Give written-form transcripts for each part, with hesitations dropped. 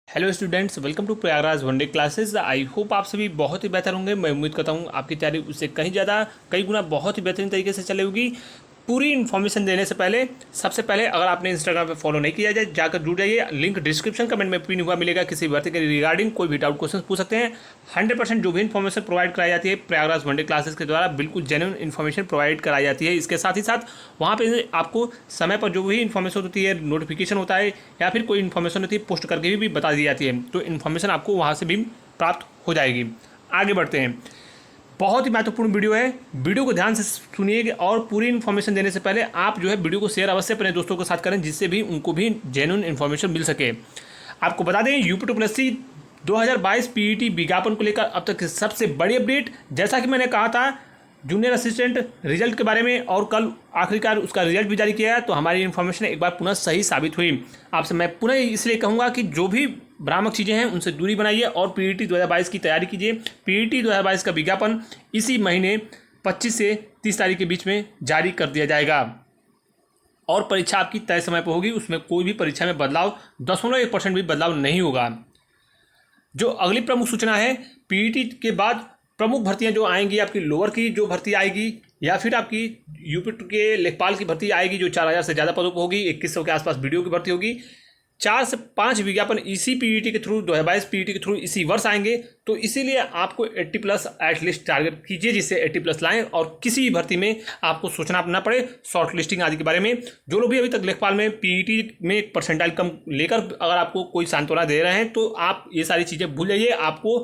Hello students, welcome to Prayagraj one day classes. I hope आप सभी बहुत ही बेहतर होंगे। मैं उम्मीद करता हूँ आपकी तैयारी उससे कहीं ज़्यादा कई गुना बहुत ही बेहतरीन तरीके से चले होगी। पूरी इन्फॉर्मेशन देने से पहले सबसे पहले अगर आपने इंस्टाग्राम पे फॉलो नहीं किया जाए जाकर जुड़ जाइए। लिंक डिस्क्रिप्शन कमेंट में पिन हुआ मिलेगा। किसी भर्ती के रिगार्डिंग कोई भी डाउट क्वेश्चन पूछ सकते हैं। 100% जो भी इन्फॉर्मेशन प्रोवाइड कराई जाती है प्रयागराज वनडे क्लासेस के द्वारा बिल्कुल जेन्युइन इन्फॉर्मेशन प्रोवाइड कराई जाती है। इसके साथ ही साथ वहाँ पे आपको समय पर जो भी इन्फॉर्मेशन होती है, नोटिफिकेशन होता है या फिर कोई इन्फॉर्मेशन होती है, पोस्ट करके भी बता दी जाती है। तो इन्फॉर्मेशन आपको वहाँ से भी प्राप्त हो जाएगी। आगे बढ़ते हैं। बहुत ही महत्वपूर्ण वीडियो है, वीडियो को ध्यान से सुनिएगा और पूरी इन्फॉर्मेशन देने से पहले आप जो है वीडियो को शेयर अवश्य अपने दोस्तों के साथ करें, जिससे भी उनको भी जेन्युइन इन्फॉर्मेशन मिल सके। आपको बता दें UP2+ 2022 PET विज्ञापन को लेकर अब तक सबसे बड़ी अपडेट। जैसा कि मैंने कहा था जूनियर असिस्टेंट रिजल्ट के बारे में, और कल आखिरकार उसका रिजल्ट भी जारी किया है, तो हमारी इन्फॉर्मेशन एक बार पुनः सही साबित हुई। आपसे मैं पुनः इसलिए कहूँगा कि जो भी भ्रामक चीज़ें हैं उनसे दूरी बनाइए और PET 2022 की तैयारी कीजिए। PET 2022 का विज्ञापन इसी महीने 25 से 30 तारीख के बीच में जारी कर दिया जाएगा और परीक्षा आपकी तय समय पर होगी। उसमें कोई भी परीक्षा में बदलाव 0.1% भी बदलाव नहीं होगा। जो अगली प्रमुख सूचना है, PET के बाद प्रमुख भर्तियां जो आएंगी, आपकी लोअर की जो भर्ती आएगी या फिर आपकी UP के लेखपाल की भर्ती आएगी जो 4000 से ज़्यादा पदों पर होगी। 2100 के आसपास वीडियो की भर्ती होगी। 4 से 5 विज्ञापन इसी PET के थ्रू 2022 PET के थ्रू इसी वर्ष आएंगे। तो इसीलिए आपको 80+ एटलीस्ट टारगेट कीजिए, जिससे 80+ लाएँ और किसी भी भर्ती में आपको सोचना ना पड़े शॉर्ट लिस्टिंग आदि के बारे में। जो लोग भी अभी तक लेखपाल में PET में परसेंटाइल कम लेकर अगर आपको कोई सांत्वना दे रहे हैं तो आप ये सारी चीज़ें भूल जाइए। आपको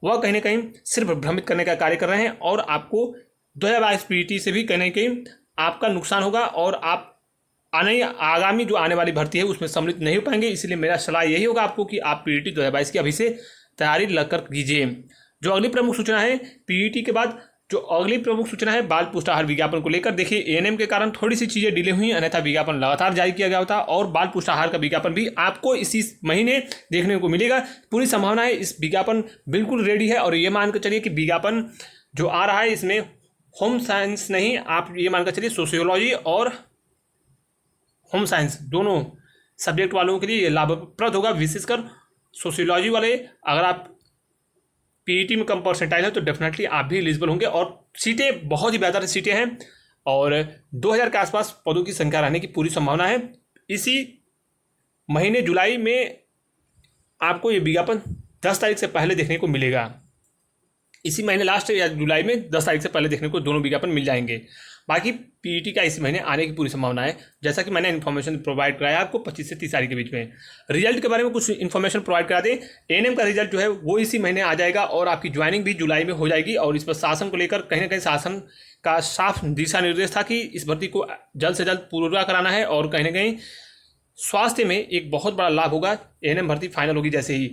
वह कहीं ना कहीं सिर्फ भ्रमित करने का कार्य कर रहे हैं और आपको 2022 PET से भी कहीं ना कहीं आपका नुकसान होगा और आप आगामी जो आने वाली भर्ती है उसमें सम्मिलित नहीं हो पाएंगे। इसलिए मेरा सलाह यही होगा आपको कि आप PET 2022 की अभी से तैयारी लगकर कीजिए। जो अगली प्रमुख सूचना है PET के बाद, जो अगली प्रमुख सूचना है बाल पुष्टाहार विज्ञापन को लेकर। देखिए ANM के कारण थोड़ी सी चीज़ें डिले हुई, अन्यथा विज्ञापन लगातार जारी किया गया होता और बाल पुष्टाहार का विज्ञापन भी आपको इसी महीने देखने को मिलेगा। पूरी संभावना है इस विज्ञापन बिल्कुल रेडी है। और ये मानकर चलिए कि विज्ञापन जो आ रहा है इसमें होम साइंस नहीं, आप ये मानकर चलिए सोशियोलॉजी और होम साइंस दोनों सब्जेक्ट वालों के लिए ये लाभप्रद होगा। विशेषकर सोशियोलॉजी वाले अगर आप PET में कम परसेंटाइल है तो डेफिनेटली आप भी एलिजिबल होंगे और सीटें बहुत ही बेहतर सीटें हैं और 2000 के आसपास पदों की संख्या रहने की पूरी संभावना है। इसी महीने जुलाई में आपको ये विज्ञापन 10 तारीख से पहले देखने को मिलेगा। इसी महीने लास्ट या जुलाई में 10 तारीख से पहले देखने को दोनों विज्ञापन मिल जाएंगे। बाकी PET का इस महीने आने की पूरी संभावना है, जैसा कि मैंने इन्फॉर्मेशन प्रोवाइड कराया आपको 25 से 30 तारीख के बीच में। रिजल्ट के बारे में कुछ इन्फॉर्मेशन प्रोवाइड करा दें। ANM का रिजल्ट जो है वो इसी महीने आ जाएगा और आपकी ज्वाइनिंग भी जुलाई में हो जाएगी। और इस पर शासन को लेकर कहीं ना कहीं शासन का साफ दिशा निर्देश था कि इस भर्ती को जल्द से जल्द पूरा कराना है और कहीं ना कहीं स्वास्थ्य में एक बहुत बड़ा लाभ होगा ANM भर्ती फाइनल होगी जैसे ही।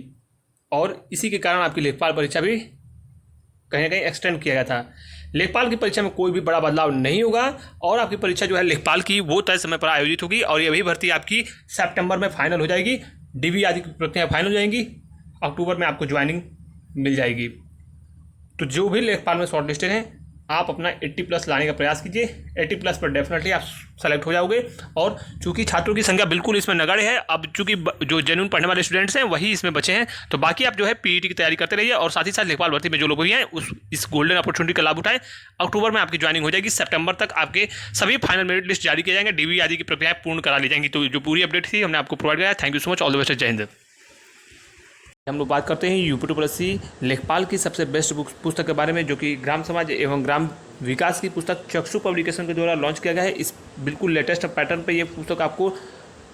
और इसी के कारण आपकी लेखपाल परीक्षा भी कहीं ना कहीं एक्सटेंड किया गया था। लेखपाल की परीक्षा में कोई भी बड़ा बदलाव नहीं होगा और आपकी परीक्षा जो है लेखपाल की वो तय समय पर आयोजित होगी और ये भी भर्ती आपकी सितंबर में फाइनल हो जाएगी। DV आदि की प्रक्रिया फाइनल हो जाएंगी, अक्टूबर में आपको ज्वाइनिंग मिल जाएगी। तो जो भी लेखपाल में शॉर्ट लिस्टेड हैं आप अपना 80+ लाने का प्रयास कीजिए। 80+ पर डेफिनेटली आप सेलेक्ट हो जाओगे। और चूंकि छात्रों की संख्या बिल्कुल इसमें नगण्य है, अब चूंकि जो जेन्युइन पढ़ने वाले स्टूडेंट्स हैं वही इसमें बचे हैं, तो बाकी आप जो है PET की तैयारी करते रहिए और साथ ही साथ लेखपाल भर्ती में जो लोग भी हैं इस गोल्डन अपॉर्चुनिटी का लाभ उठाएं। अक्टूबर में आपकी ज्वाइनिंग हो जाएगी, सितंबर तक आपके सभी फाइनल मेरिट लिस्ट जारी किए जाएंगे, DV आदि की प्रक्रियाएं पूर्ण करा ली जाएंगी। तो जो पूरी अपडेट थी हमने आपको प्रोवाइड कराया। Thank you so much, all the best, जय हिंद। हम लोग बात करते हैं UP2+ लेखपाल की सबसे बेस्ट पुस्तक के बारे में, जो कि ग्राम समाज एवं ग्राम विकास की पुस्तक चक्षु पब्लिकेशन के द्वारा लॉन्च किया गया है। इस बिल्कुल लेटेस्ट पैटर्न पे ये पुस्तक आपको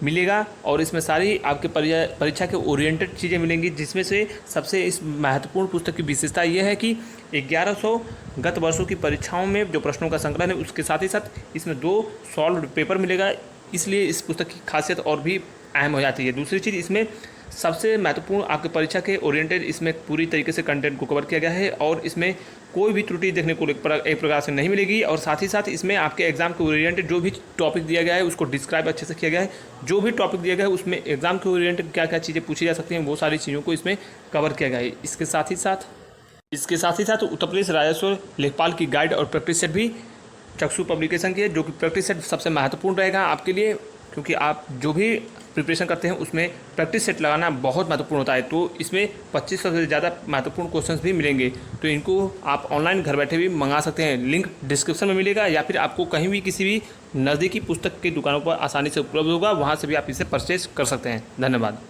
मिलेगा और इसमें सारी आपके परीक्षा के ओरिएंटेड चीज़ें मिलेंगी, जिसमें से सबसे इस महत्वपूर्ण पुस्तक की विशेषता ये है कि 1100 गत वर्षों की परीक्षाओं में जो प्रश्नों का संकलन है उसके साथ ही साथ इसमें 2 सॉल्व पेपर मिलेगा। इसलिए इस पुस्तक की खासियत और भी अहम हो जाती है। दूसरी चीज़, इसमें सबसे महत्वपूर्ण आपके परीक्षा के ओरिएंटेड इसमें पूरी तरीके से कंटेंट को कवर किया गया है और इसमें कोई भी त्रुटि देखने को एक प्रकार से नहीं मिलेगी। और साथ ही साथ इसमें आपके एग्जाम के ओरिएंटेड जो भी टॉपिक दिया गया है उसको डिस्क्राइब अच्छे से किया गया है। जो भी टॉपिक दिया गया है उसमें एग्जाम के ओरिएंटेड क्या क्या चीज़ें पूछी जा सकती हैं वो सारी चीज़ों को इसमें कवर किया गया है। इसके साथ ही साथ उत्तर प्रदेश राजस्व लेखपाल की गाइड और प्रैक्टिस सेट भी चक्षु पब्लिकेशन की है, जो कि प्रैक्टिस सेट सबसे महत्वपूर्ण रहेगा आपके लिए, क्योंकि आप जो भी प्रिपरेशन करते हैं उसमें प्रैक्टिस सेट लगाना बहुत महत्वपूर्ण होता है। तो इसमें 2500 से ज़्यादा महत्वपूर्ण क्वेश्चंस भी मिलेंगे, तो इनको आप ऑनलाइन घर बैठे भी मंगा सकते हैं। लिंक डिस्क्रिप्शन में मिलेगा या फिर आपको कहीं भी किसी भी नज़दीकी पुस्तक की दुकानों पर आसानी से उपलब्ध होगा, वहाँ से भी आप इसे परचेज कर सकते हैं। धन्यवाद।